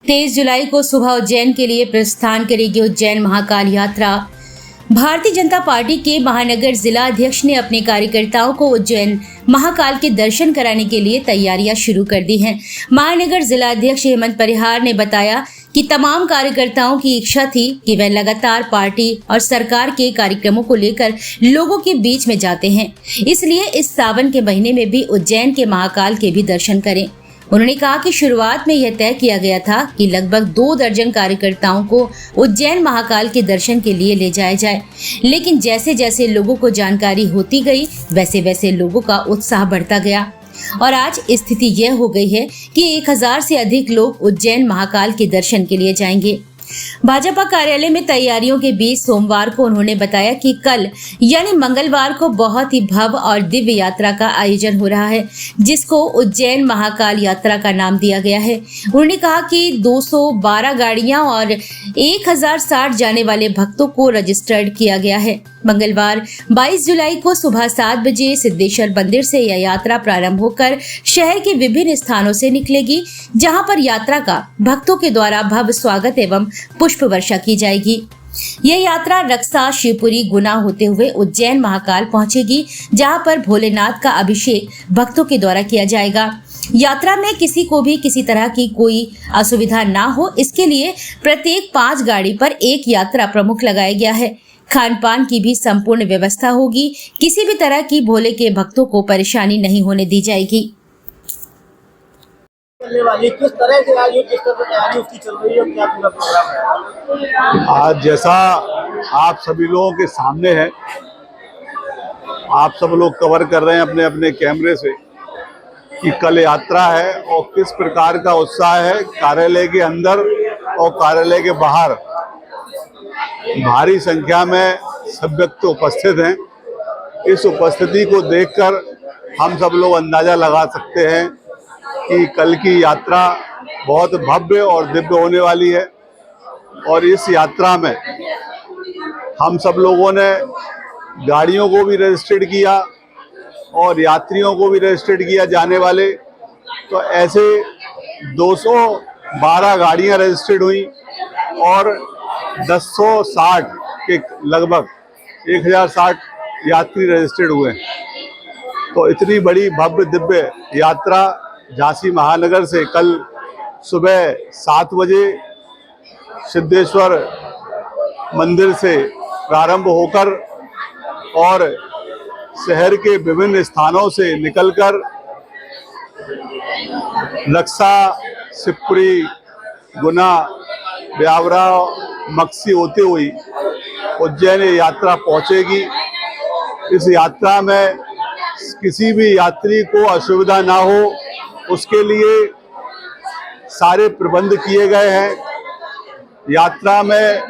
23 जुलाई को सुबह उज्जैन के लिए प्रस्थान करेगी उज्जैन महाकाल यात्रा। भारतीय जनता पार्टी के महानगर जिला अध्यक्ष ने अपने कार्यकर्ताओं को उज्जैन महाकाल के दर्शन कराने के लिए तैयारियां शुरू कर दी हैं। महानगर जिला अध्यक्ष हेमंत परिहार ने बताया कि तमाम कार्यकर्ताओं की इच्छा थी कि वह लगातार पार्टी और सरकार के कार्यक्रमों को लेकर लोगों के बीच में जाते हैं, इसलिए इस सावन के महीने में भी उज्जैन के महाकाल के भी दर्शन करें। उन्होंने कहा कि शुरुआत में यह तय किया गया था कि लगभग 2 दर्जन कार्यकर्ताओं को उज्जैन महाकाल के दर्शन के लिए ले जाया जाए, लेकिन जैसे जैसे लोगों को जानकारी होती गई वैसे वैसे लोगों का उत्साह बढ़ता गया और आज स्थिति यह हो गई है कि 1000 से अधिक लोग उज्जैन महाकाल के दर्शन के लिए जाएंगे। भाजपा कार्यालय में तैयारियों के बीच सोमवार को उन्होंने बताया कि कल यानी मंगलवार को बहुत ही भव्य और दिव्य यात्रा का आयोजन हो रहा है, जिसको उज्जैन महाकाल यात्रा का नाम दिया गया है। उन्होंने कहा कि 212 गाड़ियां और 1060 जाने वाले भक्तों को रजिस्टर्ड किया गया है। मंगलवार 22 जुलाई को सुबह 7 बजे सिद्धेश्वर मंदिर से यह यात्रा प्रारंभ होकर शहर के विभिन्न स्थानों से निकलेगी, जहां पर यात्रा का भक्तों के द्वारा भव्य स्वागत एवं पुष्प वर्षा की जाएगी। यह यात्रा रक्सा, शिवपुरी, गुना होते हुए उज्जैन महाकाल पहुंचेगी, जहां पर भोलेनाथ का अभिषेक भक्तों के द्वारा किया जाएगा। यात्रा में किसी को भी किसी तरह की कोई असुविधा ना हो, इसके लिए प्रत्येक 5 गाड़ी पर एक यात्रा प्रमुख लगाया गया है। खान पान की भी संपूर्ण व्यवस्था होगी, किसी भी तरह की भोले के भक्तों को परेशानी नहीं होने दी जाएगी। किस तरह से किस तरह तैयारी उसकी चल रही है, क्या पूरा प्रोग्राम है? आज जैसा आप सभी लोगों के सामने है, आप सब लोग कवर कर रहे हैं अपने अपने कैमरे से कि कल यात्रा है और किस प्रकार का उत्साह है कार्यालय के अंदर और कार्यालय के बाहर। भारी संख्या में सब व्यक्ति उपस्थित हैं। इस उपस्थिति को देखकर हम सब लोग अंदाजा लगा सकते हैं कि कल की यात्रा बहुत भव्य और दिव्य होने वाली है। और इस यात्रा में हम सब लोगों ने गाड़ियों को भी रजिस्टर्ड किया और यात्रियों को भी रजिस्टर्ड किया जाने वाले। तो ऐसे 212 गाड़ियां रजिस्टर्ड हुई और 1060 के लगभग 1060 यात्री रजिस्टर्ड हुए। तो इतनी बड़ी भव्य दिव्य यात्रा झांसी महानगर से कल सुबह 7 बजे सिद्धेश्वर मंदिर से प्रारंभ होकर और शहर के विभिन्न स्थानों से निकलकर रक्सा, शिवपुरी, गुना, ब्यावरा, मक्सी होते हुई उज्जैन यात्रा पहुंचेगी। इस यात्रा में किसी भी यात्री को असुविधा ना हो, उसके लिए सारे प्रबंध किए गए हैं। यात्रा में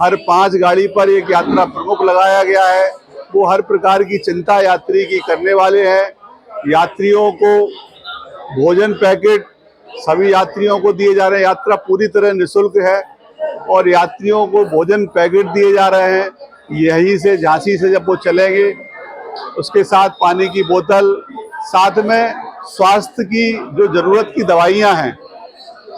हर 5 गाड़ी पर एक यात्रा प्रमुख लगाया गया है। वो हर प्रकार की चिंता यात्री की करने वाले हैं। यात्रियों को भोजन पैकेट सभी यात्रियों को दिए जा रहे हैं। यात्रा पूरी तरह निःशुल्क है और यात्रियों को भोजन पैकेट दिए जा रहे हैं। यहीं से झांसी से जब वो चलेंगे उसके साथ पानी की बोतल, साथ में स्वास्थ्य की जो जरूरत की दवाइयां हैं।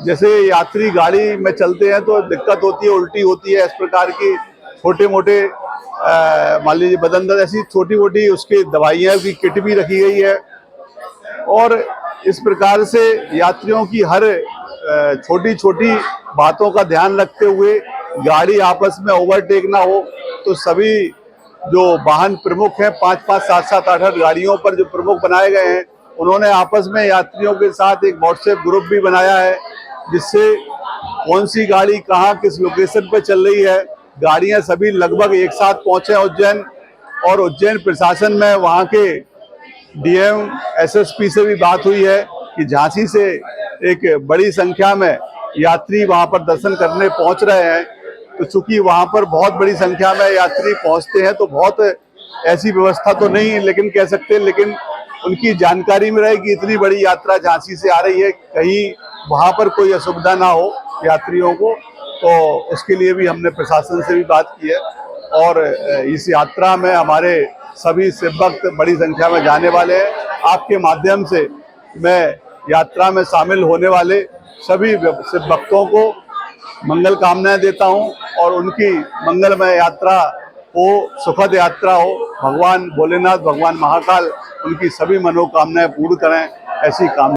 जैसे यात्री गाड़ी में चलते हैं तो दिक्कत होती है, उल्टी होती है, इस प्रकार की छोटे मोटे मान लीजिए बदन दर्द, ऐसी छोटी मोटी उसकी दवाइयां की किट भी रखी गई है। और इस प्रकार से यात्रियों की हर छोटी छोटी बातों का ध्यान रखते हुए गाड़ी आपस में ओवरटेक ना हो, तो सभी जो वाहन प्रमुख हैं 5-5, 7-7, 8-8 गाड़ियों पर जो प्रमुख बनाए गए हैं, उन्होंने आपस में यात्रियों के साथ एक व्हाट्सएप ग्रुप भी बनाया है, जिससे कौन सी गाड़ी कहाँ किस लोकेशन पर चल रही है। गाड़ियां सभी लगभग एक साथ पहुंचे उज्जैन, और उज्जैन प्रशासन में वहाँ के डीएम, एसएसपी से भी बात हुई है कि झांसी से एक बड़ी संख्या में यात्री वहां पर दर्शन करने पहुंच रहे हैं। तो चूंकि वहां पर बहुत बड़ी संख्या में यात्री पहुंचते हैं तो बहुत ऐसी व्यवस्था तो नहीं, लेकिन कह सकते हैं, लेकिन उनकी जानकारी में रहे कि इतनी बड़ी यात्रा झांसी से आ रही है, कहीं वहां पर कोई असुविधा ना हो यात्रियों को। तो उसके लिए भी हमने प्रशासन से भी बात की है और इस यात्रा में हमारे सभी शिव भक्त बड़ी संख्या में जाने वाले हैं। आपके माध्यम से मैं यात्रा में शामिल होने वाले सभी शिव भक्तों को मंगल कामनाएं देता हूं और उनकी मंगलमय यात्रा हो, सुखद यात्रा हो। भगवान भोलेनाथ, भगवान महाकाल उनकी सभी मनोकामनाएं पूर्ण करें, ऐसी कामना।